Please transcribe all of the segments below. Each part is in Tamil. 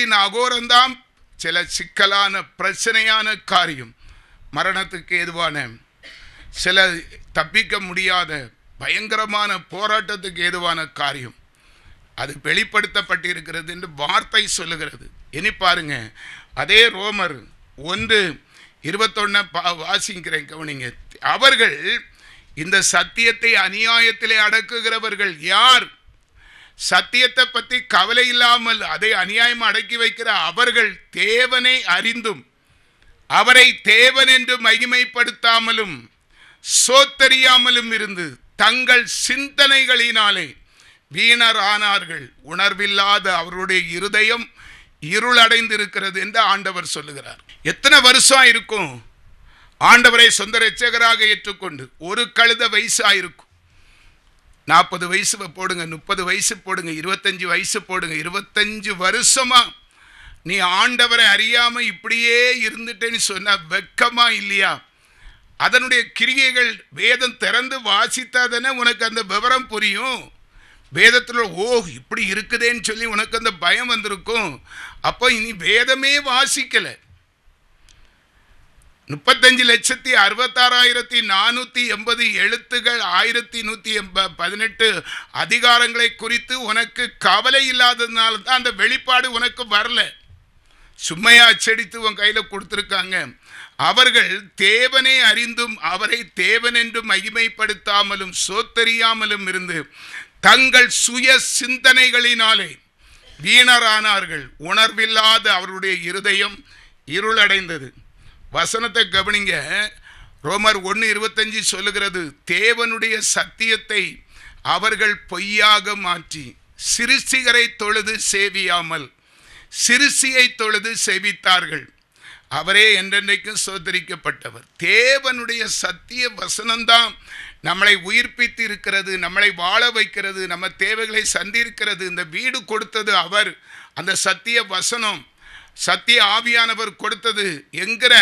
சோதனைகளின் அகோரம்தான் சில சிக்கலான பிரச்சனையான காரியம், மரணத்துக்கு ஏதுவான, சில தப்பிக்க முடியாத பயங்கரமான போராட்டத்துக்கு ஏதுவான காரியம். அது வெளிப்படுத்தப்பட்டிருக்கிறது என்று வார்த்தை சொல்லுகிறது. இனி பாருங்க, அதே ரோமர் 1:21 வாசிக்கிறேன், கவனிங்க. அவர்கள் இந்த சத்தியத்தை அநியாயத்திலே அடக்குகிறவர்கள் யார்? சத்தியத்தை பற்றி கவலை இல்லாமல் அதை அநியாயம் அடக்கி வைக்கிற அவர்கள் தேவனை அறிந்தும் அவரை தேவன் என்று மகிமைப்படுத்தாமலும் சோத்தறியாமலும் இருந்து தங்கள் சிந்தனைகளினாலே வீணர் ஆனார்கள். உணர்வில்லாத அவருடைய இருதயம் இருளடைந்திருக்கிறது என்று ஆண்டவர் சொல்லுகிறார். எத்தனை வருஷம் இருக்கும் ஆண்டவரை சொந்த இரட்சகராக ஏற்றுக்கொண்டு? ஒரு கழுத வயசாயிருக்கும். 40 வயசு போடுங்க, 30 வயசு போடுங்க, 25 வயசு போடுங்க. 25 வருஷமா நீ ஆண்டவரை அறியாம இப்படியே இருந்துட்டேன்னு சொன்னா வெக்கமா இல்லையா? அதனுடைய கிரியைகள் வேதம் திறந்து வாசித்தாதானே உனக்கு அந்த விவரம் புரியும். வேதத்தில் இப்படி இருக்குதேன்னு சொல்லி உனக்கு அந்த பயம் வந்திருக்கும். அப்போ இனி வேதமே வாசிக்கல. 35,66,480 எழுத்துகள், 1118 அதிகாரங்களை குறித்து உனக்கு கவலை இல்லாததுனால தான் அந்த வெளிப்பாடு உனக்கு வரல. சும்மையா அச்சடித்து உன் கையில கொடுத்துருக்காங்க. அவர்கள் தேவனை அறிந்தும் அவரை தேவன் என்று மகிமைப்படுத்தாமலும் சோத்தறியாமலும் இருந்து தங்கள் சுய சிந்தனைகளினாலே வீணரானார்கள். உணர்வில்லாத அவருடைய இருதயம் இருளடைந்தது. வசனத்தை கவனிங்க. ரோமர் 1:25 சொல்லுகிறது, தேவனுடைய சத்தியத்தை அவர்கள் பொய்யாக மாற்றி சிருஷ்டிகரை தொழுது சேவியாமல் சிருஷ்டியை தொழுது சேவித்தார்கள். அவரே என்றென்றைக்கும் சோதரிக்கப்பட்டவர். தேவனுடைய சத்திய வசனம்தான் நம்மளை உயிர்ப்பித்து இருக்கிறது, நம்மளை வாழ வைக்கிறது, நம்ம தேவைகளை சந்திருக்கிறது. இந்த வீடு கொடுத்தது அவர், அந்த சத்திய வசனம் சத்திய ஆவியானவர் கொடுத்தது என்கிற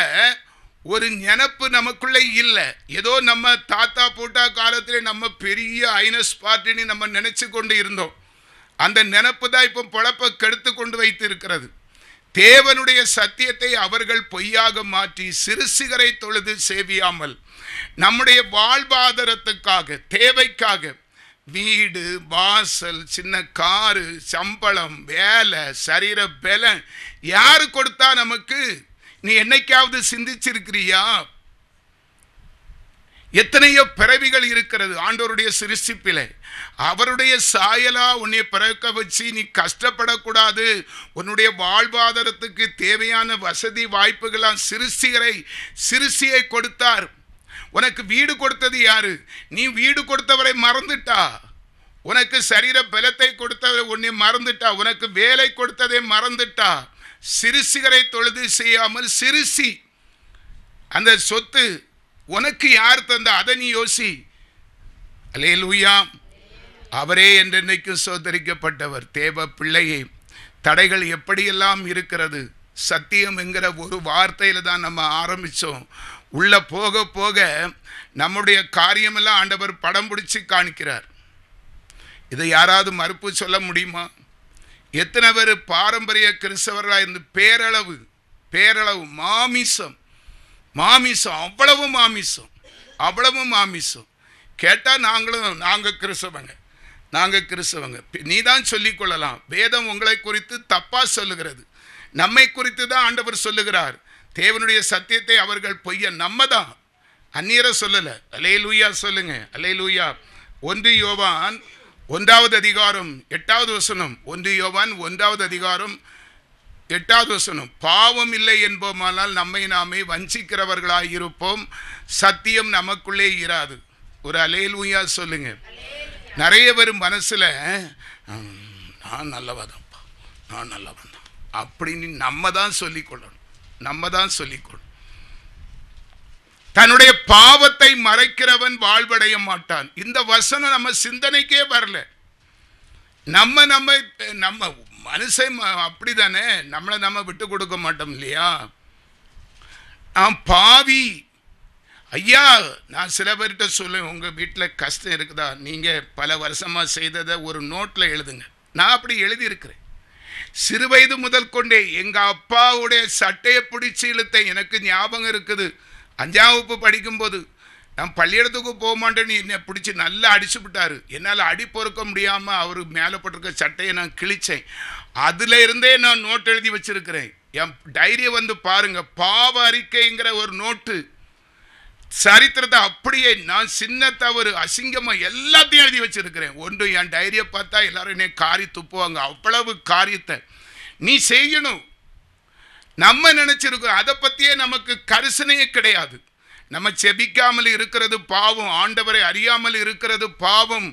ஒரு நினைப்பு நமக்குள்ளே இல்லை. ஏதோ நம்ம தாத்தா போட்டா காலத்திலே நம்ம பெரிய ஐனஸ் பார்ட்டின்னு நம்ம நினைச்சு கொண்டு இருந்தோம். அந்த நினைப்பு தான் இப்போ பொழப்ப கெடுத்து கொண்டு வைத்து இருக்கிறது. தேவனுடைய சத்தியத்தை அவர்கள் பொய்யாக மாற்றி சிருஷ்டிகரை தொழுது சேவியாமல் நம்முடைய வாழ்வாதாரத்துக்காக தேவைக்காக வீடு வாசல் சின்ன காரு சம்பளம் வேலை சரீர பலன் யாரு கொடுத்தா நமக்கு? நீ என்னைக்காவது சிந்திச்சிருக்கிறியா? எத்தனையோ பிறவிகள் இருக்கிறது ஆண்டவருடைய சிருஷ்டிப்பிலே. அவருடைய சாயலா உன்னை பிறக்க வச்சு நீ கஷ்டப்படக்கூடாது, உன்னுடைய வாழ்வாதாரத்துக்கு தேவையான வசதி வாய்ப்புகளாம் சிருஷ்டியை கொடுத்தார். உனக்கு வீடு கொடுத்தது யாரு? நீ வீடு கொடுத்தவரை மறந்துட்டா. உனக்கு சரீர பலத்தை கொடுத்தவரை உன்னை மறந்துட்டா. உனக்கு வேலை கொடுத்ததை மறந்துட்டா. சிருஷ்டிகரை தொழுது செய்யாமல் சிருஷ்டி அந்த சொத்து உனக்கு யார் தந்த அதை நீ யோசி. அல்லேலூயா. அவரே என்றென்னைக்கும் சோதரிக்கப்பட்டவர். தேவ பிள்ளையை தடைகள் எப்படியெல்லாம் இருக்கிறது. சத்தியம் என்கிற ஒரு வார்த்தையில தான் நம்ம ஆரம்பித்தோம். உள்ள போக போக நம்முடைய காரியமெல்லாம் ஆண்டவர் படம் பிடிச்சி காணிக்கிறார். இதை யாராவது மறுப்பு சொல்ல முடியுமா? எத்தனை பேர் பாரம்பரிய கிறிஸ்தவர்களாக இருந்து பேரளவு மாமிசம் அவ்வளவு மாமிசம் கேட்டால் நாங்கள் கிறிஸ்தவங்க நீ தான் சொல்லிக்கொள்ளலாம். வேதம் உங்களை குறித்து தப்பாக சொல்லுகிறது. நம்மை குறித்து தான் ஆண்டவர் சொல்லுகிறார். தேவனுடைய சத்தியத்தை அவர்கள் பொய்ய நம்ம தான், அந்நியரை சொல்லலை. அல்லேலூயா சொல்லுங்க. அல்லேலூயா. 1 யோவான் 1வது அதிகாரம் 8வது வசனம். 1 யோவான் 1வது அதிகாரம் 8வது வசனம். பாவம் இல்லை என்போமானால் நம்மை நாமே வஞ்சிக்கிறவர்களாக இருப்போம், சத்தியம் நமக்குள்ளே இராது. ஒரு அல்லேலூயா சொல்லுங்க. நிறைய பேர் மனசுல நான் நல்லவதான்ப்பா, நான் நல்லவன் தான் அப்படின்னு நம்ம தான் சொல்லிக்கொள்ளணும். தன்னுடைய பாவத்தை மறைக்கிறவன் வாழ்வடைய மாட்டான். இந்த வசனம் நம்ம சிந்தனைக்கே வரல. நம்ம மனுஷன் அப்படிதானே, நம்மளை நம்ம விட்டு கொடுக்க மாட்டோம் இல்லையா? நான் பாவி ஐயா. நான் சில பேர்கிட்ட சொல்லுவேன், உங்கள் வீட்டில் கஷ்டம் இருக்குதா, நீங்கள் பல வருஷமாக செய்ததை ஒரு நோட்டில் எழுதுங்க. நான் அப்படி எழுதியிருக்கிறேன். சிறுவயது முதல் கொண்டே எங்கள் அப்பாவுடைய சட்டையை பிடிச்சி இழுத்தேன். எனக்கு ஞாபகம் இருக்குது, 5ஆம் வகுப்பு படிக்கும்போது நான் பள்ளியிடத்துக்கு போக மாட்டேன்னு என்னை பிடிச்சி நல்லா அடிச்சு விட்டார். என்னால் அடி பொறுக்க முடியாமல் அவர் மேலே போட்டிருக்க சட்டையை நான் கிழித்தேன். அதில் இருந்தே நான் நோட் எழுதி வச்சிருக்கிறேன். என் டைரியை வந்து பாருங்க, பாவ அறிக்கைங்கிற ஒரு நோட்டு, சரித்திரத்தை அப்படியே நான் சின்ன தவறு அசிங்கமாக எல்லாத்தையும் எழுதி வச்சிருக்கிறேன். ஒன்று என் டைரியை பார்த்தா எல்லாரும் என்னை காரி துப்புவாங்க. அவ்வளவு காரியத்தை நீ செய்யணும். நம்ம நினைச்சிருக்கோம், அதை பற்றியே நமக்கு கரிசனையே கிடையாது. நம்ம செபிக்காமல் இருக்கிறது பாவம், ஆண்டவரை அறியாமல் இருக்கிறது பாவம்,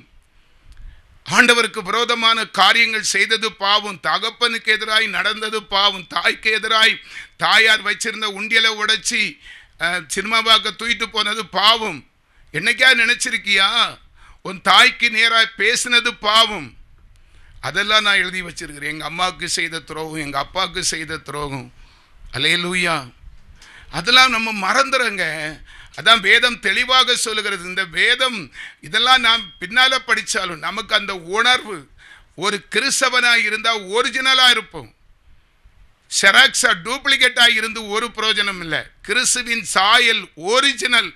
ஆண்டவருக்கு விரோதமான காரியங்கள் செய்தது பாவம், தகப்பனுக்கு எதிராய் நடந்தது பாவம், தாய்க்கு எதிராய் தாயார் வச்சிருந்த உண்டியலை உடைச்சி சினிமாவாக்க தூக்கிட்டு போனது பாவம். என்னைக்கா நினைச்சிருக்கியா உன் தாய்க்கு நேராக பேசினது பாவம்? அதெல்லாம் நான் எழுதி வச்சிருக்கிறேன். எங்கள் அம்மாவுக்கு செய்த துரோகம், எங்கள் அப்பாவுக்கு செய்த துரோகம். அல்லேலூயா. அதெல்லாம் நம்ம மறந்துறங்க. அதான் வேதம் தெளிவாக சொல்லுகிறது. இந்த வேதம் இதெல்லாம் நாம் பின்னால் படித்தாலும் நமக்கு அந்த உணர்வு, ஒரு கிறிஸ்தவனாக இருந்தால் ஒரிஜினலாக இருப்போம். செராக்ஸா டூப்ளிகேட்டாக இருந்து ஒரு பிரயோஜனம் இல்லை. கிறிஸ்துவின் சாயல் ஒரிஜினல்,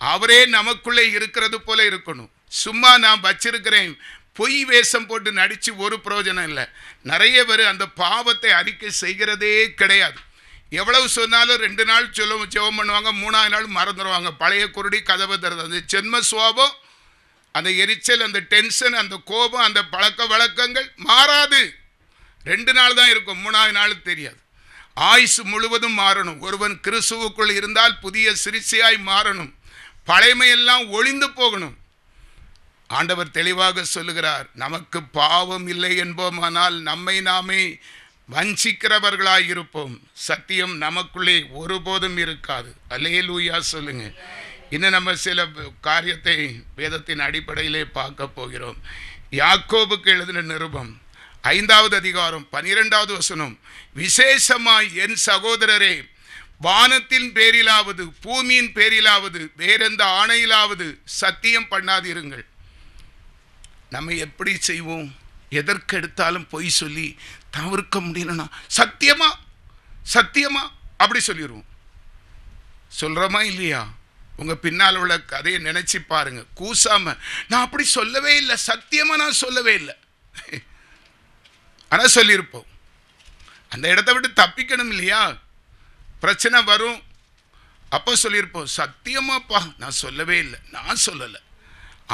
அவரே நமக்குள்ளே இருக்கிறது போல இருக்கணும். சும்மா நான் வச்சிருக்கிறேன் பொய் வேஷம் போட்டு நடித்து ஒரு பிரயோஜனம் இல்லை. நிறைய பேர் அந்த பாவத்தை அறிக்கை செய்கிறதே கிடையாது. எவ்வளவு சொன்னாலும் 2 நாள் ஜெபம் பண்ணுவாங்க, 3ஆவது நாள் மறந்துடுவாங்க. பழைய குருடி கதவை தருது. அந்த ஜென்ம சுவாபம், அந்த எரிச்சல், அந்த டென்ஷன், அந்த கோபம், அந்த பழக்க வழக்கங்கள் மாறாது. 2 நாள் தான் இருக்கும், 3ஆவது நாள் தெரியாது. ஆயுசு முழுவதும் மாறணும். ஒருவன் கிறிஸ்துவுக்குள் இருந்தால் புதிய சிறுசியாய் மாறணும். பழைமையெல்லாம் ஒளிந்து போகணும். ஆண்டவர் தெளிவாக சொல்லுகிறார், நமக்கு பாவம் இல்லை என்போமானால் நம்மை நாமே வஞ்சிக்கிறவர்களாய் இருப்போம். சத்தியம் நமக்குள்ளே ஒருபோதும் இருக்காது. அல்லேலூயா சொல்லுங்க. இன்னும் நம்ம சில காரியத்தை வேதத்தின் அடிப்படையிலே பார்க்க போகிறோம். யாக்கோபுக்கு எழுதின நிருபம் 5வது அதிகாரம் 12வது வசனம், விசேஷமாய் என் சகோதரரே, வானத்தின் பேரிலாவது பூமியின் பேரிலாவது வேறெந்த ஆணையிலாவது சத்தியம் பண்ணாதிருங்கள். நம்ம எப்படி செய்வோம்? எதற்கு எடுத்தாலும் பொய் சொல்லி தவிர்க்க முடியலன்னா சத்தியமா சத்தியமா அப்படி சொல்லிடுவோம். சொல்கிறோமா இல்லையா? உங்கள் பின்னால் உள்ள கதையை நினச்சி பாருங்க. கூசாம நான் அப்படி சொல்லவே இல்லை, சத்தியமாக நான் சொல்லவே இல்லை, ஆனால் சொல்லியிருப்போம். அந்த இடத்த விட்டு தப்பிக்கணும் இல்லையா? பிரச்சனை வரும், அப்போ சொல்லியிருப்போம், சத்தியமாப்பா நான் சொல்லவே இல்லை, நான் சொல்லலை.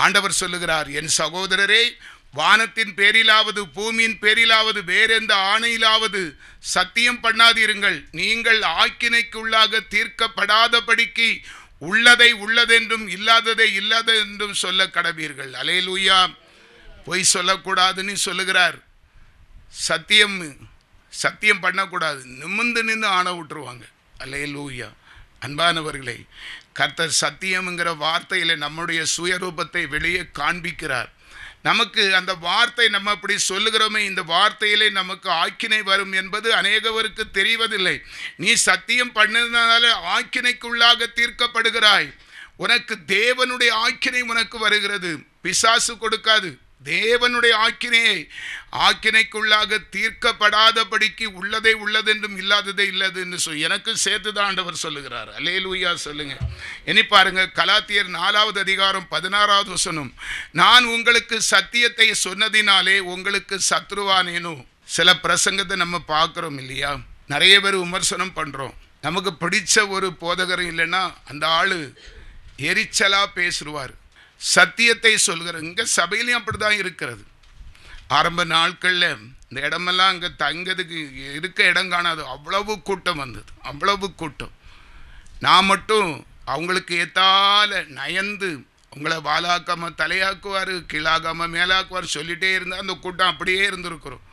ஆண்டவர் சொல்லுகிறார், என் சகோதரரே, வானத்தின் பேரிலாவது பூமியின் பேரிலாவது வேறெந்த ஆணையிலாவது சத்தியம் பண்ணாதிருங்கள். நீங்கள் ஆக்கினைக்குள்ளாக தீர்க்கப்படாதபடிக்கு உள்ளதை உள்ளதென்றும் இல்லாததை இல்லாதென்றும் சொல்ல கடவீர்கள். அல்லேலூயா. பொய் சொல்லக்கூடாதுன்னு சொல்லுகிறார். சத்தியம் பண்ணக்கூடாது. நிமிர்ந்து நின்று ஆணை விட்டுருவாங்க. அல்லேலூயா. அன்பானவர்களே, கர்த்தர் சத்தியம்ங்கிற வார்த்தையில் நம்முடைய சுயரூபத்தை வெளியே காண்பிக்கிறார். நமக்கு அந்த வார்த்தை, நம்ம அப்படி சொல்லுகிறோமே, இந்த வார்த்தையிலே நமக்கு ஆக்கினை வரும் என்பது அநேகவருக்கு தெரிவதில்லை. நீ சத்தியம் பண்ணதுனால ஆக்கினைக்குள்ளாக தீர்க்கப்படுகிறாய். உனக்கு தேவனுடைய ஆக்கினை உனக்கு வருகிறது, பிசாசு கொடுக்காது. தேவனுடைய ஆக்கினைக்குள்ளாக தீர்க்கப்படாதபடிக்கு உள்ளதை உள்ளதென்றும் இல்லாததை இல்லது என்று எனக்கு சேர்த்துதான் ஆண்டவர் சொல்லுகிறார். அல்லேலூயா சொல்லுங்க. இனி பாருங்க, கலாத்தியர் 4வது அதிகாரம் 16வது வசனம், நான் உங்களுக்கு சத்தியத்தை சொன்னதினாலே உங்களுக்கு சத்ருவானேனோ. சில பிரசங்கத்தை நம்ம பார்க்குறோம் இல்லையா? நிறைய பேர் விமர்சனம் பண்ணுறோம். நமக்கு பிடிச்ச ஒரு போதகரும் இல்லைன்னா அந்த ஆள் எரிச்சலாக பேசுவார். சத்தியத்தை சொல்கிற இங்கே சபையிலையும் அப்படி தான் இருக்கிறது. ஆரம்ப நாட்களில் இந்த இடமெல்லாம் அங்கே தங்கிறதுக்கு இருக்க இடம் காணாது, அவ்வளவு கூட்டம் வந்தது, அவ்வளவு கூட்டம். நான் மட்டும் அவங்களுக்கு ஏத்தால நயந்து உங்களை வாலாக்காமல் தலையாக்குவார், கீழாக்காமல் மேலாக்குவார் சொல்லிகிட்டே இருந்தால் அந்த கூட்டம் அப்படியே இருந்திருக்கிறோம்.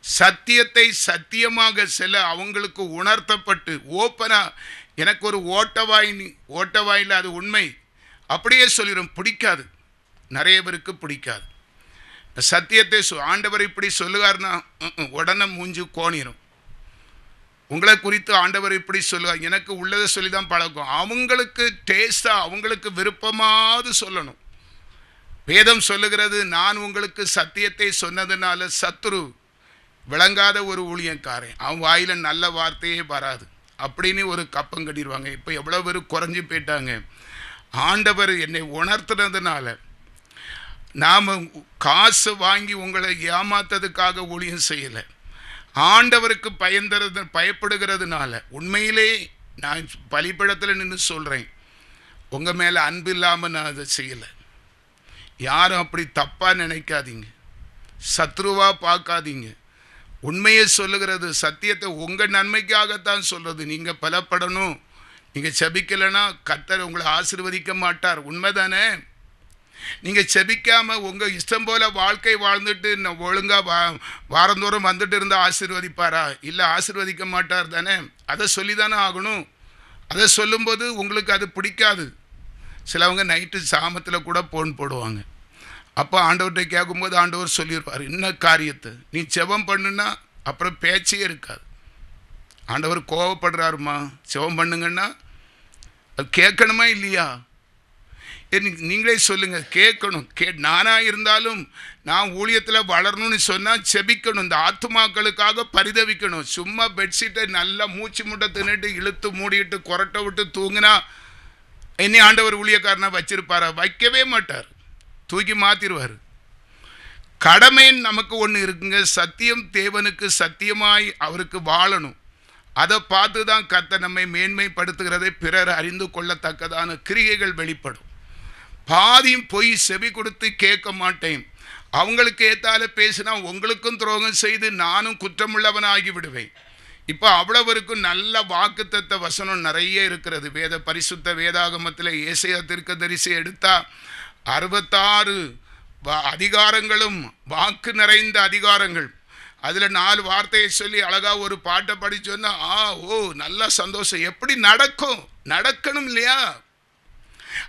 சத்தியத்தை சத்தியமாக சில அவங்களுக்கு உணர்த்தப்பட்டு ஓப்பனாக, எனக்கு ஒரு ஓட்டவாயில் அது உண்மை அப்படியே சொல்லிடும். பிடிக்காது, நிறைய பேருக்கு பிடிக்காது. சத்தியத்தை ஆண்டவர் இப்படி சொல்லுவார்னா உடனே மூஞ்சி கோணிரும். உங்களை குறித்து ஆண்டவர் இப்படி சொல்லுவார், எனக்கு உள்ளதை சொல்லி தான் பழக்கம். அவங்களுக்கு டேஸ்டாக, அவங்களுக்கு விருப்பமாவது சொல்லணும். வேதம் சொல்லுகிறது, நான் உங்களுக்கு சத்தியத்தை சொன்னதுனால சத்துரு விளங்காத ஒரு ஊழியக்காரன், அவன் வாயில நல்ல வார்த்தையே வராது அப்படின்னு ஒரு கப்பம் கட்டிடுவாங்க. இப்போ எவ்வளோ பேர் குறைஞ்சி போயிட்டாங்க. ஆண்டவர் என்னை உணர்த்துனதுனால, நாம் காசு வாங்கி உங்களை ஏமாத்ததுக்காக ஊழியம் செய்யலை, ஆண்டவருக்கு பயப்படுகிறதுனால. உண்மையிலே நான் பலிபீடத்தில் நின்று சொல்கிறேன், உங்கள் மேலே அன்பு இல்லாமல் நான் அதை செய்யலை. யாரும் அப்படி தப்பாக நினைக்காதீங்க, சத்ருவாக பார்க்காதீங்க. உண்மையை சொல்லுகிறது, சத்தியத்தை உங்கள் நன்மைக்காகத்தான் சொல்கிறது. நீங்கள் பலப்படணும். நீங்கள் செபிக்கலைன்னா கர்த்தர் உங்களை ஆசீர்வதிக்க மாட்டார். உண்மைதானே? நீங்கள் செபிக்காமல் உங்கள் இஷ்டம் போல் வாழ்க்கை வாழ்ந்துட்டு ஒழுங்காக வாரந்தோறும் வந்துட்டு இருந்தால் ஆசீர்வதிப்பாரா? இல்லை, ஆசீர்வதிக்க மாட்டார் தானே. அதை சொல்லி தானே ஆகணும். அதை சொல்லும்போது உங்களுக்கு அது பிடிக்காது. சிலவங்க நைட்டு சாமத்தில் கூட போன் போடுவாங்க. அப்போ ஆண்டவர்கிட்ட கேட்கும்போது ஆண்டவர் சொல்லியிருப்பார், இன்ன காரியத்தை நீ செபம் பண்ணுன்னா அப்புறம் பேச்சே இருக்காது. ஆண்டவர் கோவப்படுறாருமா, செபம் பண்ணுங்கன்னா அது கேட்கணுமா இல்லையா? நீங்களே சொல்லுங்கள். கேட்கணும். நானாக இருந்தாலும் நான் ஊழியத்தில் வளரணும்னு சொன்னால் செபிக்கணும். இந்த ஆத்துமாக்களுக்காக பரிதவிக்கணும். சும்மா பெட்ஷீட்டை நல்லா மூச்சு முட்டை தின்னுட்டு இழுத்து மூடிட்டு கொரட்டை விட்டு தூங்கினா என்னை ஆண்டவர் ஊழியக்காரனாக வச்சிருப்பாரா? வைக்கவே மாட்டார், தூக்கி மாற்றிடுவார். கடமைன்னு நமக்கு ஒன்று இருக்குங்க. சத்தியம் தேவனுக்கு சத்தியமாய் அவருக்கு வாழணும். அதை பார்த்து தான் கர்த்தர் நம்மை மேன்மைப்படுத்துகிறதை பிறர் அறிந்து கொள்ளத்தக்கதான கிரியைகள் வெளிப்படும். பாதியும் பொய் செவி கொடுத்து கேட்க மாட்டேன், அவங்களுக்கு ஏத்தால பேசினா உங்களுக்கும் துரோகம் செய்து நானும் குற்றமுள்ளவனாகி விடுவேன். இப்போ அவ்வளவருக்கும் நல்ல வாக்குத்தத்த வசனம் நிறைய இருக்கிறது. பரிசுத்த வேதாகமத்தில் ஏசாயா தீர்க்கதரிசி எடுத்தா 66 அதிகாரங்களும் வாக்கு நிறைந்த அதிகாரங்கள். அதில் 4 வார்த்தையை சொல்லி அழகாக ஒரு பாட்டை படி சொன்னால் நல்ல சந்தோஷம். எப்படி நடக்கும்? நடக்கணும் இல்லையா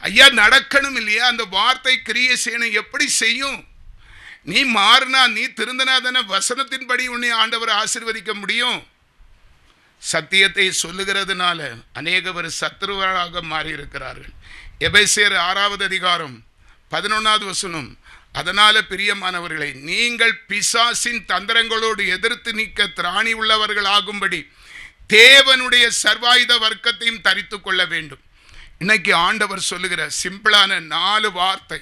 ஐயா? நடக்கணும் இல்லையா? அந்த வார்த்தை கிரியை செய்யணும். எப்படி செய்யும்? நீ மாறினா, நீ திருந்தினா தானே வசனத்தின்படி உன்னை ஆண்டவர் ஆசீர்வதிக்க முடியும். சத்தியத்தை சொல்லுகிறதுனால அநேகவர் சத்துருவாக மாறி இருக்கிறார்கள். எபேசியர் 6வது அதிகாரம் 11வது வசனம், அதனால பிரியமானவர்களை, நீங்கள் பிசாசின் தந்திரங்களோடு எதிர்த்து நிற்க திராணி உள்ளவர்கள் ஆகும்படி தேவனுடைய சர்வாயுத வர்க்கத்தையும் தரித்து கொள்ள வேண்டும். இன்னைக்கு ஆண்டவர் சொல்லுகிற சிம்பிளான 4 வார்த்தை.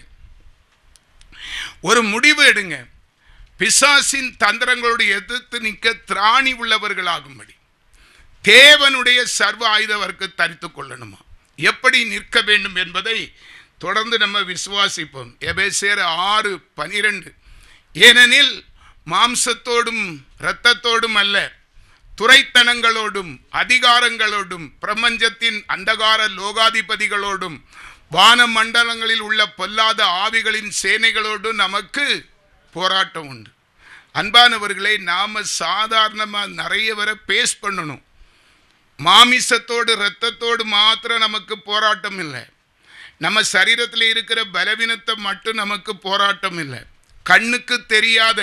ஒரு முடிவு எடுங்க. பிசாசின் தந்திரங்களோடு எதிர்த்து நிற்க திராணி உள்ளவர்கள் ஆகும்படி தேவனுடைய சர்வ ஆயுத வர்க்கத்தை தரித்து கொள்ளணுமா? எப்படி நிற்க வேண்டும் என்பதை தொடர்ந்து நம்ம விசுவாசிப்போம். எபேசியர் 6:12, ஏனெனில் மாம்சத்தோடும் இரத்தத்தோடும் அல்ல, துரைத்தனங்களோடும் அதிகாரங்களோடும் பிரபஞ்சத்தின் அந்தகார லோகாதிபதிகளோடும் வான மண்டலங்களில் உள்ள பொல்லாத ஆவிகளின் சேனைகளோடும் நமக்கு போராட்டம் உண்டு. அன்பானவர்களை, நாம சாதாரணமாக நிறைய வரை பேஸ் பண்ணணும். மாமிசத்தோடு இரத்தத்தோடு மாத்திரம் நமக்கு போராட்டம் இல்லை. நம்ம சரீரத்தில் இருக்கிற பலவீனத்தை மட்டும் நமக்கு போராட்டம் இல்லை. கண்ணுக்கு தெரியாத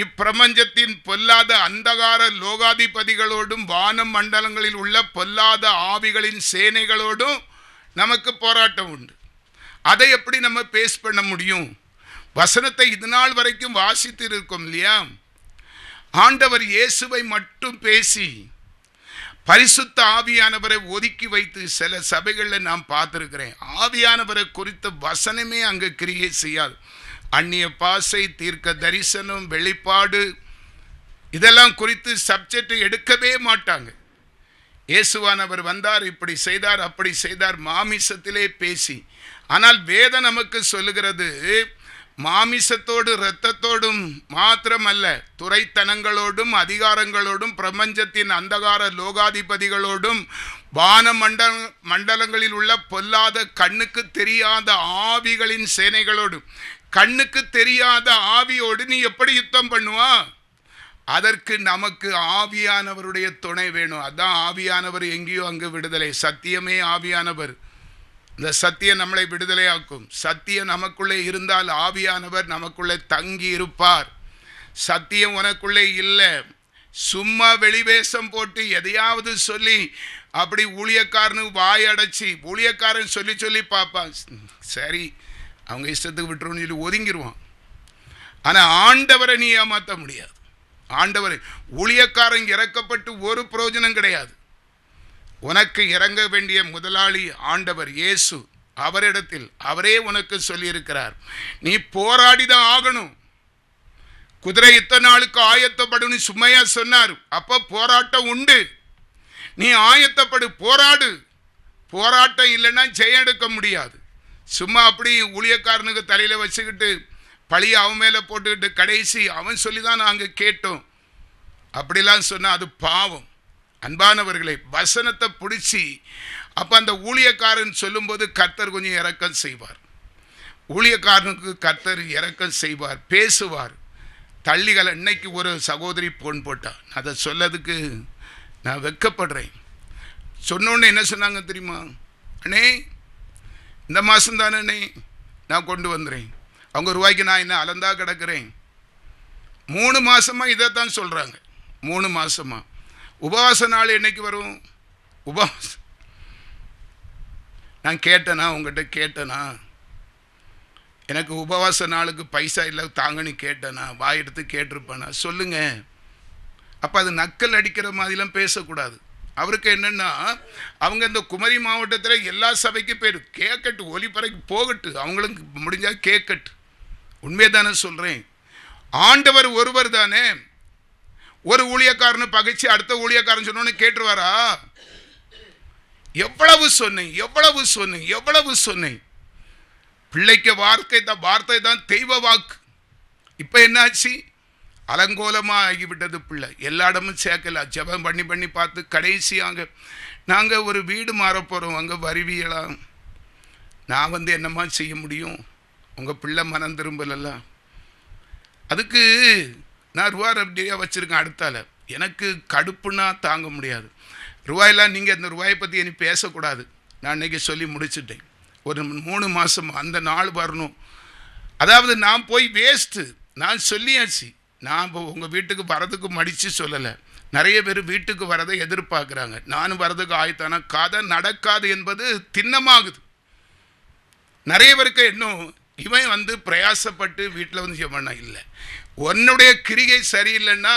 இப்பிரபஞ்சத்தின் பொல்லாத அந்தகார லோகாதிபதிகளோடும் வான மண்டலங்களில் உள்ள பொல்லாத ஆவிகளின் சேனைகளோடும் நமக்கு போராட்டம் உண்டு. அதை எப்படி நம்ம பேஸ் பண்ண முடியும்? வசனத்தை இது நாள் வரைக்கும் வாசித்து இருக்கோம் இல்லையா? ஆண்டவர் இயேசுவை மட்டும் பேசி பரிசுத்த ஆவியானவரை ஒதுக்கி வைத்து சில சபைகளில் நான் பார்த்துருக்கிறேன். ஆவியானவரை குறித்த வசனமே அங்கே கிரியை செய்யாது. அந்நிய பாசை, தீர்க்க தரிசனம், வெளிப்பாடு, இதெல்லாம் குறித்து சப்ஜெக்ட் எடுக்கவே மாட்டாங்க. இயேசுவானவர் வந்தார், இப்படி செய்தார், அப்படி செய்தார், மாமிசத்திலே பேசி. ஆனால் வேதம் நமக்கு சொல்லுகிறது, மாமிசத்தோடு இரத்தத்தோடும் மாத்திரமல்ல, துரைத்தனங்களோடும் அதிகாரங்களோடும் பிரபஞ்சத்தின் அந்தகார லோகாதிபதிகளோடும் வான மண்டலங்களில் உள்ள பொல்லாத கண்ணுக்கு தெரியாத ஆவிகளின் சேனைகளோடும். கண்ணுக்கு தெரியாத ஆவியோடு நீ எப்படி யுத்தம் பண்ணுவா? அதற்கு நமக்கு ஆவியானவருடைய துணை வேணும். அதான் ஆவியானவர் எங்கேயோ அங்கு விடுதலை. சத்தியமே ஆவியானவர். இந்த சத்தியம் நம்மளை விடுதலையாக்கும். சத்தியம் நமக்குள்ளே இருந்தால் ஆவியானவர் நமக்குள்ளே தங்கி இருப்பார். சத்தியம் உனக்குள்ளே இல்லை, சும்மா வெளிவேஷம் போட்டு எதையாவது சொல்லி அப்படி ஊழியக்காரனு வாய் அடைச்சி, ஊழியக்காரன் சொல்லி சொல்லி பார்ப்பான், சரி அவங்க இஷ்டத்துக்கு விட்டுருன்னு சொல்லி ஒதுங்கிடுவான். ஆனால் ஆண்டவரை நீ ஏமாற்ற முடியாது. ஆண்டவர் ஊழியக்காரன் இறக்கப்பட்டு ஒரு பிரயோஜனம் கிடையாது. உனக்கு இறங்க வேண்டிய முதலாளி ஆண்டவர் இயேசு. அவரிடத்தில் அவரே உனக்கு சொல்லியிருக்கிறார், நீ போராடிதான் ஆகணும். குதிரை இத்தனை நாளுக்கு ஆயத்தப்படும் சும்மையா சொன்னார். அப்ப போராட்டம் உண்டு. நீ ஆயத்தப்படு, போராடு. போராட்டம் இல்லைன்னா ஜெயம் எடுக்க முடியாது. சும்மா அப்படி ஊழியக்காரனுக்கு தலையில வச்சுக்கிட்டு பழிய அவன் மேல போட்டுக்கிட்டு கடைசி அவன் சொல்லிதான் நாங்க கேட்டோம் அப்படிலாம் சொன்னா அது பாவம். அன்பானவர்களை, வசனத்தை பிடிச்சி அப்ப அந்த ஊழியக்காரன் சொல்லும்போது கர்த்தர் கொஞ்சம் இரக்கம் செய்வார். ஊழியக்காரனுக்கு கர்த்தர் இரக்கம் செய்வார், பேசுவார். தள்ளிகளை இன்னைக்கு ஒரு சகோதரி போன் போட்டா, அதை சொல்லதுக்கு நான் வெட்கப்படுறேன். சொன்னோன்னு என்ன சொன்னாங்க தெரியுமா? அண்ணே இந்த மாதம் தானே அண்ணே நான் கொண்டு வந்துடுறேன், அவங்க ரூபாய்க்கு நான் என்ன அலந்தா கிடக்கிறேன். 3 மாதமாக இதை தான் சொல்கிறாங்க. 3 மாதமாக உபவாச நாள் என்னைக்கு வரும்? உபவாசம் நான் கேட்டேனா? உங்கள்கிட்ட கேட்டேனா? எனக்கு உபவாச நாளுக்கு பைசா இல்லை தாங்கன்னு கேட்டேனா? வாயெடுத்து கேட்டிருப்பேனா? சொல்லுங்க. அப்போ அது நக்கல் அடிக்கிற மாதிரிலாம் பேசக்கூடாது. அவருக்கு என்னென்னா, அவங்க இந்த குமரி மாவட்டத்தில் எல்லா சபைக்கும் பேர் கேட்கட்டு, ஒலிபறைக்கு போகட்டு, அவங்களுக்கு முடிஞ்சால் கேட்கட்டு. உண்மையை தானே சொல்கிறேன். ஆண்டவர் ஒருவர் தானே. ஒரு ஊழியக்காரனை பகைச்சு அடுத்த ஊழியக்காரன் சொன்னோன்னு கேட்டுருவாரா? எவ்வளவு சொன்னேன், எவ்வளவு சொன்னேன், எவ்வளவு சொன்னேன். பிள்ளைக்கு வார்த்தை தான் தெய்வ வாக்கு. இப்போ என்னாச்சு? அலங்கோலமாக ஆகிவிட்டது பிள்ளை. எல்லா இடமும் சேர்க்கல. ஜெபம் பண்ணி பண்ணி பார்த்து கடைசியாங்க நாங்கள் ஒரு வீடு மாற போகிறோம், அங்கே வருவியலாம். நான் என்னம்மா செய்ய முடியும்? உங்கள் பிள்ளை மனம் திரும்பலல்ல. அதுக்கு நான் ரூபா அப்படியே வச்சுருக்கேன் அடுத்தால. எனக்கு கடுப்புன்னா தாங்க முடியாது. ரூபாயெல்லாம் நீங்கள் அந்த ரூபாயை பற்றி இனி பேசக்கூடாது. நான் இன்றைக்கி சொல்லி முடிச்சுட்டேன். ஒரு 3 மாதம் அந்த நாள் வரணும். அதாவது நான் போய் வேஸ்ட்டு. நான் சொல்லியாச்சு. நான் இப்போ உங்கள் வீட்டுக்கு வரதுக்கு மடித்து சொல்லலை. நிறைய பேர் வீட்டுக்கு வரதை எதிர்பார்க்குறாங்க. நானும் வரதுக்கு ஆயத்தான கதை நடக்காது என்பது திண்ணமாகுது. நிறைய பேருக்கு இன்னும் இவன் பிரயாசப்பட்டு வீட்டில் செய்ய இல்லை. உன்னுடைய கிரிகை சரியில்லைன்னா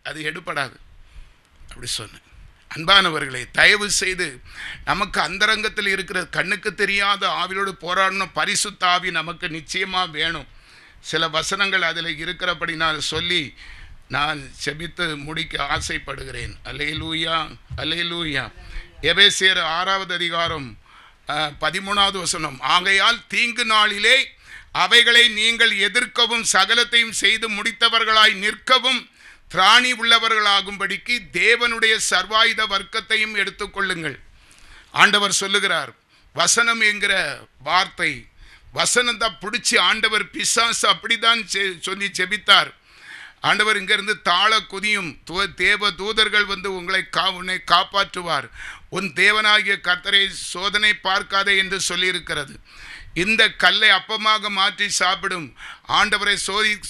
அது எடுப்படாது. அப்படி சொன்னேன். அன்பானவர்களே, தயவு செய்து நமக்கு அந்தரங்கத்தில் இருக்கிற கண்ணுக்கு தெரியாத ஆவியோடு போராடணும். பரிசுத்த ஆவி நமக்கு நிச்சயமாக வேணும். சில வசனங்கள் அதில் இருக்கிறபடி நான் சொல்லி நான் செபித்து முடிக்க ஆசைப்படுகிறேன். அல்லேலூயா, அல்லேலூயா. எபேசியர் 6வது அதிகாரம் 13வது வசனம். ஆகையால் தீங்கு நாளிலே அவைகளை நீங்கள் எதிர்க்கவும் சகலத்தையும் செய்து முடித்தவர்களாய் நிற்கவும் திராணி உள்ளவர்களாகும்படிக்கு தேவனுடைய சர்வாயுத வர்க்கத்தையும் எடுத்துக்கொள்ளுங்கள். ஆண்டவர் சொல்லுகிறார். வசனம் என்கிற வார்த்தை, வசனத்தை பிடிச்சி ஆண்டவர் பிசாசு அப்படிதான் சொல்லி ஜெபித்தார். ஆண்டவர் இங்கிருந்து தாழ குதியும் தேவ தூதர்கள் உன்னை காப்பாற்றுவார். உன் தேவனாகிய கர்த்தரை சோதனை பார்க்காதே என்று சொல்லியிருக்கிறது. இந்த கல்லை அப்பமாக மாற்றி சாப்பிடும். ஆண்டவரை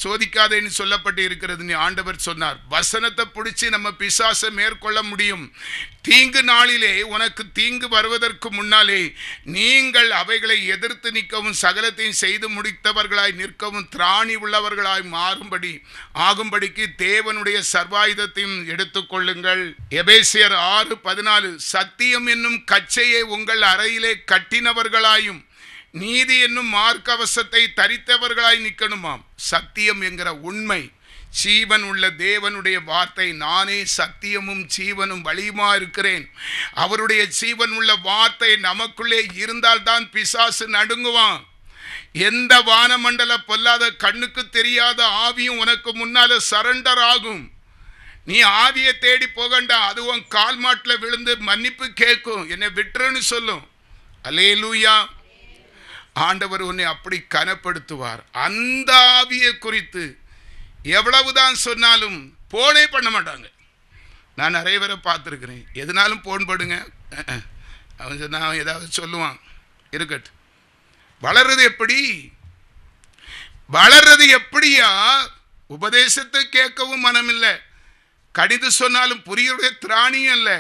சோதிக்காதேன்னு சொல்லப்பட்டு இருக்கிறது. ஆண்டவர் சொன்னார். வசனத்தை பிடிச்சி நம்ம பிசாசை மேற்கொள்ள முடியும். தீங்கு நாளிலே உனக்கு தீங்கு வருவதற்கு முன்னாலே நீங்கள் அவைகளை எதிர்த்து நிற்கவும் சகலத்தையும் செய்து முடித்தவர்களாய் நிற்கவும் திராணி உள்ளவர்களாய் ஆகும்படிக்கு தேவனுடைய சர்வாயுதத்தையும் எடுத்துக்கொள்ளுங்கள். எபேசியர் 6:14. சத்தியம் என்னும் கச்சையை உங்கள் அறையிலே கட்டினவர்களாயும் நீதி என்னும் மார்க்கவசத்தை தரித்தவர்களாய் நிற்கணுமாம். சத்தியம் என்கிற உண்மை, ஜீவன் உள்ள தேவனுடைய வார்த்தை. நானே சத்தியமும் ஜீவனும் வழியுமா இருக்கிறேன். அவருடைய ஜீவன் உள்ள வார்த்தை நமக்குள்ளே இருந்தால்தான் பிசாசு நடுங்குவான். எந்த வானமண்டல பொல்லாத கண்ணுக்கு தெரியாத ஆவியும் உனக்கு முன்னால சரண்டர் ஆகும். நீ ஆவியை தேடி போகண்டா. அது உன் கால் மாட்டில் விழுந்து மன்னிப்பு கேட்கும், என்னை விட்டுருன்னு சொல்லும். அல்லேலூயா. ஆண்டவர் உன்னை அப்படி கனப்படுத்துவார். அந்த ஆவியை குறித்து எவ்வளவுதான் சொன்னாலும் போனே பண்ண மாட்டாங்க. நான் நிறைய பேரை பார்த்துருக்கிறேன். எதுனாலும் போன் படுங்க, அவன் சொன்னா ஏதாவது சொல்லுவான், இருக்கட்டு. வளர்றது எப்படியா? உபதேசத்தை கேட்கவும் மனமில்லை. கடிது சொன்னாலும் புரியுடைய திராணியும் இல்லை.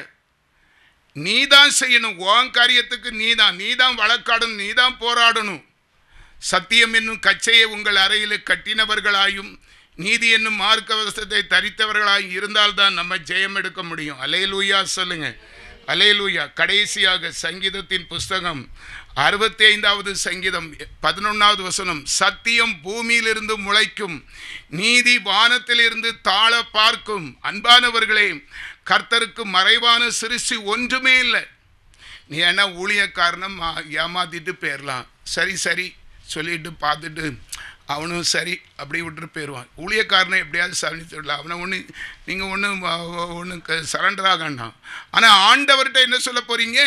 நீதான் செய்யணும். உன் காரியத்துக்கு நீதான் வழக்காடணும், நீதான் போராடணும். சத்தியம் என்னும் கச்சையை உங்கள் அறையில் கட்டினவர்களாயும் நீதி என்னும் மார்க்க வஸ்திரத்தை தரித்தவர்களாய் இருந்தால்தான் நம்ம ஜெயம் எடுக்க முடியும். அல்லேலூயா சொல்லுங்க, அல்லேலூயா. கடைசியாக சங்கீதத்தின் புஸ்தகம் 65வது சங்கீதம் 11வது வசனம், சத்தியம் பூமியிலிருந்து முளைக்கும், நீதி வானத்திலிருந்து தாழ பார்க்கும். அன்பானவர்களே, கர்த்தருக்கு மறைவான சிருஷ்டி ஒன்றுமே இல்லை. நீ என்ன ஊழியக்காரனம் ஏமாத்திட்டு போயிடலாம், சரி சரி சொல்லிட்டு பார்த்துட்டு அவனும் சரி அப்படி விட்டுட்டு போயிடுவான். ஊழியக்காரனை எப்படியாவது சரணித்து விடலாம், அவனை நீங்கள் ஒன்று சரண்டர் ஆகண்டாம். ஆனால் ஆண்டவர்கிட்ட என்ன சொல்ல போகிறீங்க?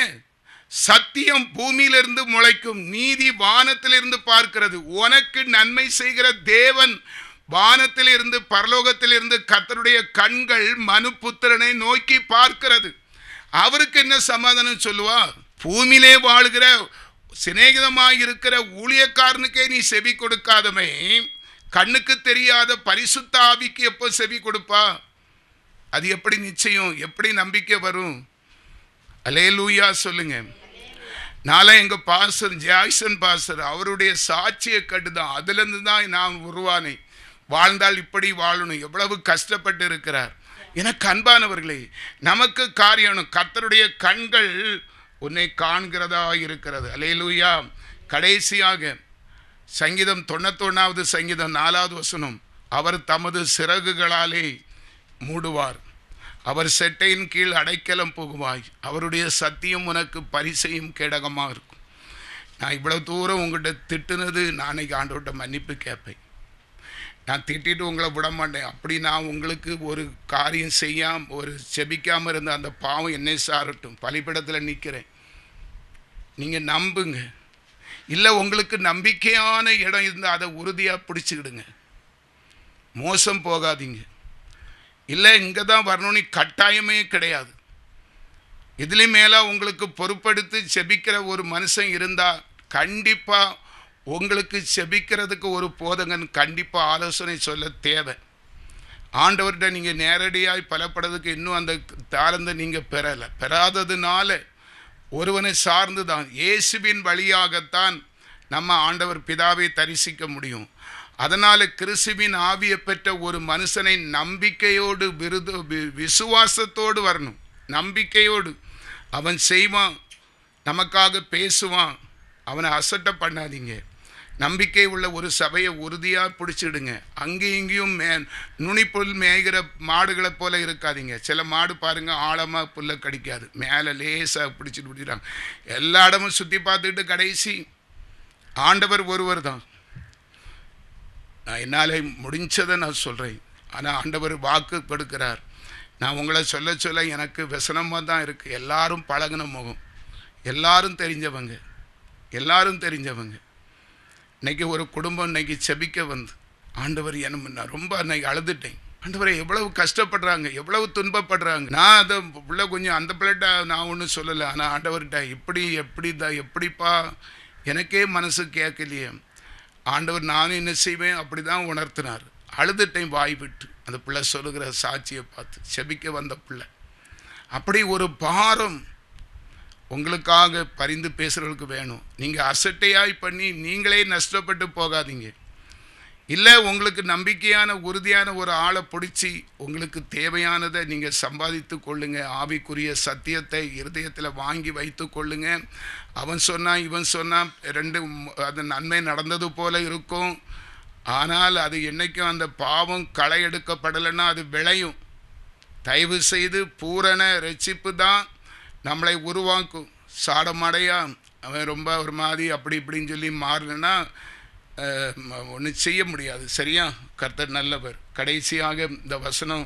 சத்தியம் பூமியிலிருந்து முளைக்கும், நீதி வானத்திலிருந்து பார்க்கிறது. உனக்கு நன்மை செய்கிற தேவன் வானத்திலிருந்து பரலோகத்திலிருந்து கர்த்தருடைய கண்கள் மனுபுத்திரனை நோக்கி பார்க்கிறது. அவருக்கு என்ன சமாதானம் சொல்லுவா? பூமியிலே வாழ்கிற சிநேகிதமாக இருக்கிற ஊழியக்காரனுக்கே நீ செவி கொடுக்காதமே, கண்ணுக்கு தெரியாத பரிசுத்த ஆவிக்கு எப்போ செவி கொடுப்பா? அது எப்படி நிச்சயம், எப்படி நம்பிக்கை வரும்? அல்லேலூயா சொல்லுங்க. நாளை எங்கள் பாஸ்டர் ஜாய்சன் பாஸ்டர் அவருடைய சாட்சியை கட்டுதான், அதுலேருந்து தான் நான் உருவானேன். வாழ்ந்தால் இப்படி வாழணும், எவ்வளவு கஷ்டப்பட்டு இருக்கிறார். எனக்கு அன்பானவர்களே, நமக்கு காரியம், கர்த்தருடைய கண்கள் உன்னை காண்கிறதா இருக்கிறது. அல்லேலூயா. கடைசியாக சங்கீதம் 91வது சங்கீதம் 4வது வசனம், அவர் தமது சிறகுகளாலே மூடுவார், அவர் செட்டையின் கீழ் அடைக்கலம் புகுவாய், அவருடைய சத்தியம் உனக்கு பரிசையும் கேடகமாக இருக்கும். நான் இவ்வளோ தூரம் உங்கள்கிட்ட திட்டுனது, நாளைக்கு ஆண்டவர்கிட்ட மன்னிப்பு கேட்பேன். நான் திட்டிட்டு உங்களை விட மாட்டேன். அப்படி நான் உங்களுக்கு ஒரு காரியம் செய்யாமல் ஒரு செபிக்காமல் இருந்த அந்த பாவம் என்னை சாரட்டும், பலிபீடத்தில் நிற்கிறேன். நீங்கள் நம்புங்க. இல்லை உங்களுக்கு நம்பிக்கையான இடம் இருந்தால் அதை உறுதியாக பிடிச்சிக்கிடுங்க, மோசம் போகாதீங்க. இல்லை இங்கே தான் வரணும்னு கட்டாயமே கிடையாது. இதுலேயும் மேலே உங்களுக்கு பொறுப்படுத்தி செபிக்கிற ஒரு மனுஷன் இருந்தால் கண்டிப்பாக உங்களுக்கு செபிக்கிறதுக்கு ஒரு போதகன் கண்டிப்பாக ஆலோசனை சொல்ல தேவை. ஆண்டவர்கிட்ட நீங்கள் நேரடியாக பலப்படுறதுக்கு இன்னும் அந்த தாளந்தை நீங்கள் பெறாததுனால ஒருவனை சார்ந்து தான், இயேசுவின் வழியாகத்தான் நம்ம ஆண்டவர் பிதாவை தரிசிக்க முடியும். அதனால் கிறிஸ்துவின் ஆவியை பெற்ற ஒரு மனுஷனை நம்பிக்கையோடு விசுவாசத்தோடு வரணும். நம்பிக்கையோடு அவன் செய்வான், நமக்காக பேசுவான், அவனை அசட்டை பண்ணாதீங்க. நம்பிக்கை உள்ள ஒரு சபையை உறுதியாக பிடிச்சிடுங்க. அங்கேயும் இங்கேயும் நுனிப்புல் மேய்கிற மாடுகளை போல இருக்காதீங்க. சில மாடு பாருங்கள், ஆழமாக புல்லை கடிக்காது, மேலே லேசாக பிடிச்சிட்டு பிடிச்சிட்டாங்க. எல்லா இடமும் சுற்றி பார்த்துக்கிட்டு கடைசி ஆண்டவர் ஒருவர் தான். நான் என்னால் முடிஞ்சதை நான் சொல்கிறேன். ஆனால் ஆண்டவர் வாக்கு கொடுக்கிறார். நான் உங்களை சொல்ல சொல்ல எனக்கு விசனமாக தான் இருக்குது. எல்லாரும் பழகின முகம், எல்லாரும் தெரிஞ்சவங்க, எல்லாரும் தெரிஞ்சவங்க. இன்றைக்கி ஒரு குடும்பம் இன்றைக்கி செபிக்க வந்து, ஆண்டவர் என்ன, நான் ரொம்ப அன்றைக்கி அழுதுட்டேன். ஆண்டவரை எவ்வளவு கஷ்டப்படுறாங்க, எவ்வளவு துன்பப்படுறாங்க. நான் அதை பிள்ளை கொஞ்சம் அந்த பிள்ளைகிட்ட நான் ஒன்றும் சொல்லலை. ஆனால் ஆண்டவர்கிட்ட எப்படிப்பா எனக்கே மனசு கேட்கலையே. ஆண்டவர் நானும் என்ன செய்வேன் அப்படி தான் உணர்த்தினார். அழுதுட்டேன் வாய் விட்டு. அந்த பிள்ளை சொல்லுகிற சாட்சியை பார்த்து செபிக்க வந்த பிள்ளை. அப்படி ஒரு பாரம் உங்களுக்காக பரிந்து பேசுகிறவர்களுக்கு வேணும். நீங்கள் அசட்டையாய் பண்ணி நீங்களே நஷ்டப்பட்டு போகாதீங்க. இல்லை உங்களுக்கு நம்பிக்கையான உறுதியான ஒரு ஆளை பிடிச்சி உங்களுக்கு தேவையானதை நீங்கள் சம்பாதித்து கொள்ளுங்க. ஆவிக்குரிய சத்தியத்தை இருதயத்தில் வாங்கி வைத்து கொள்ளுங்க. அவன் சொன்னான் இவன் சொன்னான், அது நன்மை நடந்தது போல இருக்கும். ஆனால் அது என்றைக்கும் அந்த பாவம் களை எடுக்கப்படலைன்னா அது விளையும். தயவு செய்து பூரண ரட்சிப்பு தான் நம்மளை உருவாக்கும். சாடமடையா அவன் ரொம்ப ஒரு மாதிரி அப்படி இப்படின்னு சொல்லி மாறலைன்னா ஒன்றும் செய்ய முடியாது. சரியா? கர்த்தர் நல்லவர். கடைசியாக இந்த வசனம்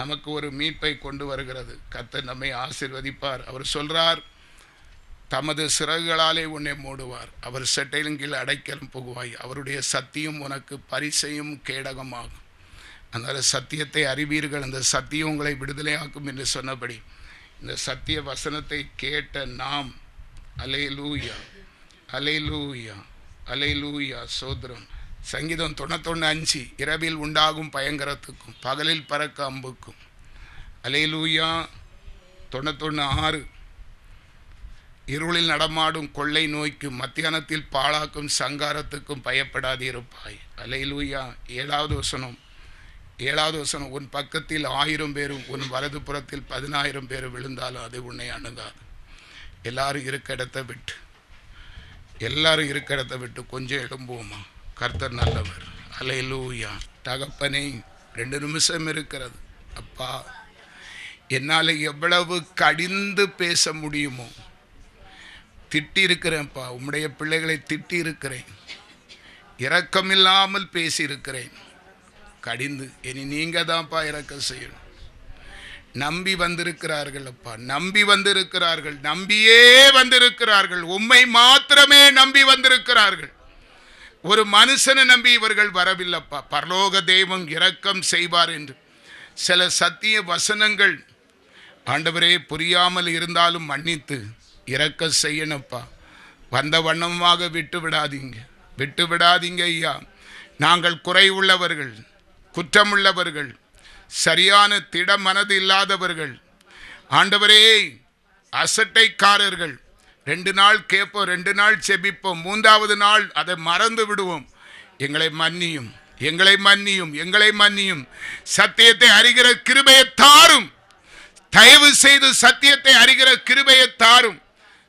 நமக்கு ஒரு மீட்பை கொண்டு வருகிறது. கர்த்தர் நம்மை ஆசீர்வதிப்பார். அவர் சொல்கிறார், தமது சிறகுகளாலே உன்னை மூடுவார், அவர் செட்டையிலும் கீழே அடைக்கலும் புகுவாய், அவருடைய சத்தியம் உனக்கு பரிசையும் கேடகமாகும். அந்த சத்தியத்தை அறிவீர்கள், அந்த சத்தியம் உங்களை விடுதலையாக்கும் என்று சொன்னபடி இந்த சத்திய வசனத்தை கேட்ட நாம் அல்லேலூயா அல்லேலூயா அல்லேலூயா சோத்ரம். சங்கீதம் 91:5, இரவில் உண்டாகும் பயங்கரத்துக்கும் பகலில் பறக்க அம்புக்கும். அல்லேலூயா. 91:6, இருளில் நடமாடும் கொள்ளை நோய்க்கும் மத்தியானத்தில் பாழாக்கும் சங்காரத்துக்கும் பயப்படாதிருப்பாய். அல்லேலூயா. 7வது வசனம், 7வது வசனம், உன் பக்கத்தில் 1000 பேரும் உன் வலது புறத்தில் 10,000 பேரும் விழுந்தாலும் அது உன்னை அணுகாது. எல்லாரும் இருக்க இடத்தை விட்டு கொஞ்சம் எழும்புவோமா? கர்த்தர் நல்லவர். அல்லேலூயா. தகப்பனே, 2 நிமிஷம் இருக்கிறது. அப்பா, என்னால் எவ்வளவு கடிந்து பேச முடியுமோ திட்டி இருக்கிறேன்ப்பா. உம்முடைய பிள்ளைகளை திட்டி இருக்கிறேன், இரக்கமில்லாமல் பேசியிருக்கிறேன், கடிந்து. இனி நீங்க தான்ப்பா இரக்கம் செய்யணும். நம்பி வந்திருக்கிறார்கள் அப்பா, நம்பியே வந்திருக்கிறார்கள். உம்மை மாத்திரமே நம்பி வந்திருக்கிறார்கள். ஒரு மனுஷனை நம்பி இவர்கள் வரவில்லைப்பா. பரலோக தெய்வம் இரக்கம் செய்வார் என்று சில சத்திய வசனங்கள் ஆண்டவரே புரியாமல் இருந்தாலும் மன்னித்து இரக்கம் செய்யணும்ப்பா. வந்த வண்ணமாக விட்டு விடாதீங்க ஐயா. நாங்கள் குறைவுள்ளவர்கள், குற்றமுள்ளவர்கள், சரியான திட மனது இல்லாதவர்கள் ஆண்டவரே, அசட்டைக்காரர்கள். 2 நாள் கேட்போம், 2 நாள் செபிப்போம், 3வது நாள் அதை மறந்து விடுவோம். எங்களை மன்னியும். சத்தியத்தை அறிகிற கிருபையை தாரும். தயவு செய்து சத்தியத்தை அறிகிற கிருபையை தாரும்.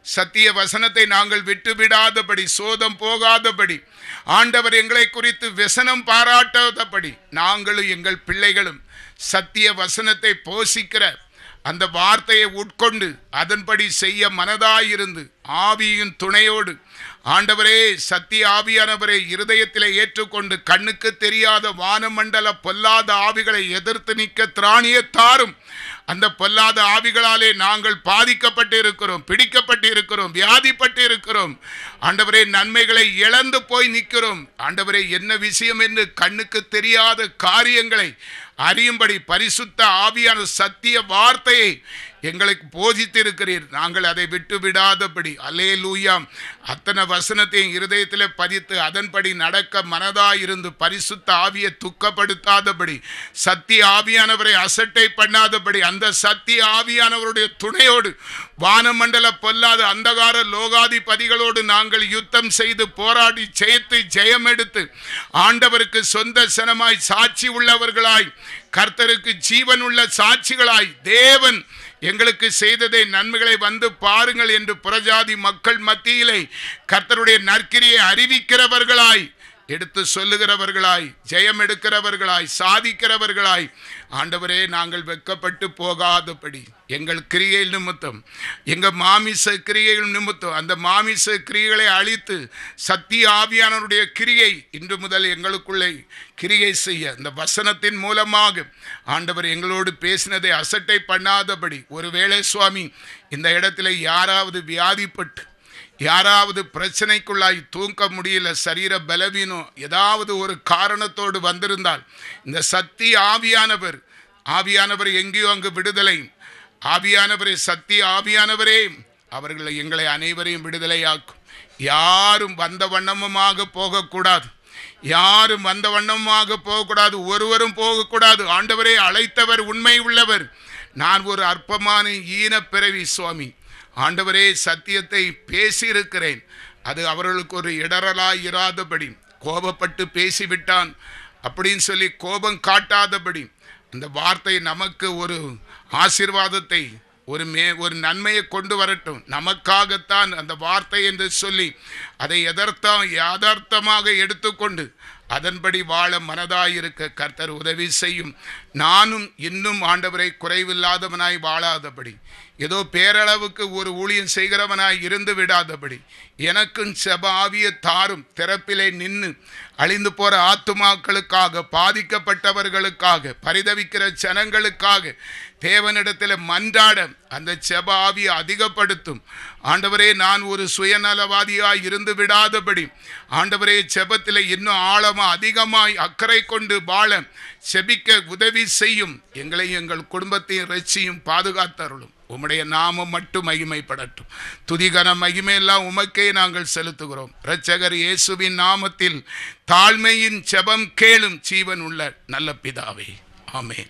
சத்திய வசனத்தை நாங்கள் விட்டு விடாதபடி, சோதம் போகாதபடி, ஆண்டவர் எங்களை குறித்து விசனம் பாராட்டாதபடி, நாங்களும் எங்கள் பிள்ளைகளும் சத்திய வசனத்தை போஷிக்கிற அந்த வார்த்தையை உட்கொண்டு அதன்படி செய்ய மனதாயிருந்து ஆவியின் துணையோடு ஆண்டவரே, சத்திய ஆவியானவரை இருதயத்திலே ஏற்றுக்கொண்டு கண்ணுக்கு தெரியாத வானமண்டல பொல்லாத ஆவிகளை எதிர்த்து நிற்க திராணியை தாரும். அந்த பொல்லாத ஆவிகளாலே நாங்கள் பாதிக்கப்பட்டு இருக்கிறோம், பிடிக்கப்பட்டு இருக்கிறோம், வியாதிப்பட்டு இருக்கிறோம். ஆண்டவரே, நன்மைகளை இழந்து போய் நிற்கிறோம். ஆண்டவரே, என்ன விஷயம் என்று கண்ணுக்கு தெரியாத காரியங்களை அறியும்படி பரிசுத்த ஆவியான சத்திய வார்த்தையை எங்களுக்கு போதித்திருக்கிறீர். நாங்கள் அதை விட்டு விடாதபடி, அல்லேலூயா, அத்தனை வசனத்தையும் இருதயத்தில் பதித்து அதன்படி நடக்க மனதாயிருந்து பரிசுத்த ஆவியை துக்கப்படுத்தாதபடி, சத்திய ஆவியானவரை அசட்டை பண்ணாதபடி, அந்த சத்திய ஆவியானவருடைய துணையோடு வானமண்டல பொல்லாத அந்தகார லோகாதிபதிகளோடு நாங்கள் யுத்தம் செய்து போராடி ஜெயம் எடுத்து ஆண்டவருக்கு சொந்த சனமாய் சாட்சி உள்ளவர்களாய், கர்த்தருக்கு ஜீவனுள்ள சாட்சிகளாய், தேவன் எங்களுக்கு செய்ததை நன்மைகளை வந்து பாருங்கள் என்று புறஜாதி மக்கள் மத்தியிலே கர்த்தருடைய நற்கிரியை அறிவிக்கிறவர்களாய், எடுத்து சொல்லுகிறவர்களாய், ஜெயம் எடுக்கிறவர்களாய், சாதிக்கிறவர்களாய், ஆண்டவரே, நாங்கள் வெட்கப்பட்டு போகாதபடி எங்கள் கிரியைகள் நிமித்தம், எங்கள் மாமிச கிரியைகள் நிமித்தம் அந்த மாமிச கிரியைகளை அழித்து சத்திய ஆவியானவருடைய கிரியை இன்று முதல் எங்களுக்குள்ளே கிரியை செய்ய இந்த வசனத்தின் மூலமாக ஆண்டவர் எங்களோடு பேசினதை அசட்டை பண்ணாதபடி, ஒருவேளை சுவாமி இந்த இடத்துல யாராவது வியாதிப்பட்டு, யாராவது பிரச்சனைக்குள்ளாய் தூங்க முடியல, சரீர பலவீனம் ஏதாவது ஒரு காரணத்தோடு வந்திருந்தால், இந்த சத்திய ஆவியானவர் எங்கேயோ அங்கு விடுதலை. ஆவியானவரே, சத்திய ஆவியானவரே, அவர்களை எங்களை அனைவரையும் விடுதலையாக்கும். யாரும் வந்த வண்ணமாக போகக்கூடாது, ஒருவரும் போகக்கூடாது. ஆண்டவரே, அழைத்தவர் உண்மை உள்ளவர். நான் ஒரு அற்பமான ஈன பிறவி சுவாமி. ஆண்டவரே, சத்தியத்தை பேசியிருக்கிறேன், அது அவர்களுக்கு ஒரு இடரலாய் இராதபடி, கோபப்பட்டு பேசிவிட்டான் அப்படின்னு சொல்லி கோபம் காட்டாதபடி, அந்த வார்த்தை நமக்கு ஒரு ஆசீர்வாதத்தை, ஒரு நன்மையை கொண்டு வரட்டும், நமக்காகத்தான் அந்த வார்த்தை என்று சொல்லி அதை யதார்த்தமாக எடுத்துக்கொண்டு அதன்படி வாழ மனதாயிருக்க கர்த்தர் உதவி செய்யும். நானும் இன்னும் ஆண்டவரை குறைவில்லாதவனாய் வாழாதபடி, ஏதோ பேரளவுக்கு ஒரு ஊழியம் செய்கிறவனாய் இருந்து விடாதபடி, எனக்கும் செப ஆவியை தாரும். திறப்பிலே நின்று அழிந்து போகிற ஆத்துமாக்களுக்காக, பாதிக்கப்பட்டவர்களுக்காக, பரிதவிக்கிற ஜனங்களுக்காக தேவனிடத்தில் மன்றாட அந்த செப ஆவியை அதிகப்படுத்தும். ஆண்டவரே, நான் ஒரு சுயநலவாதியாய் இருந்து விடாதபடி, ஆண்டவரே, செபத்தில் இன்னும் ஆழமாக அதிகமாய் அக்கறை கொண்டு வாழ செபிக்க உதவி செய்யும். எங்களையும் எங்கள் குடும்பத்தையும் ரட்சியும் பாதுகாத்தருளும். உம்முடைய நாமம் மட்டும் மகிமைப்படட்டும். துதிகன மகிமையெல்லாம் உமக்கே நாங்கள் செலுத்துகிறோம். இரட்சகர் இயேசுவின் நாமத்தில் தாழ்மையின் செபம் கேளும் ஜீவன் உள்ள நல்ல பிதாவே, ஆமென்.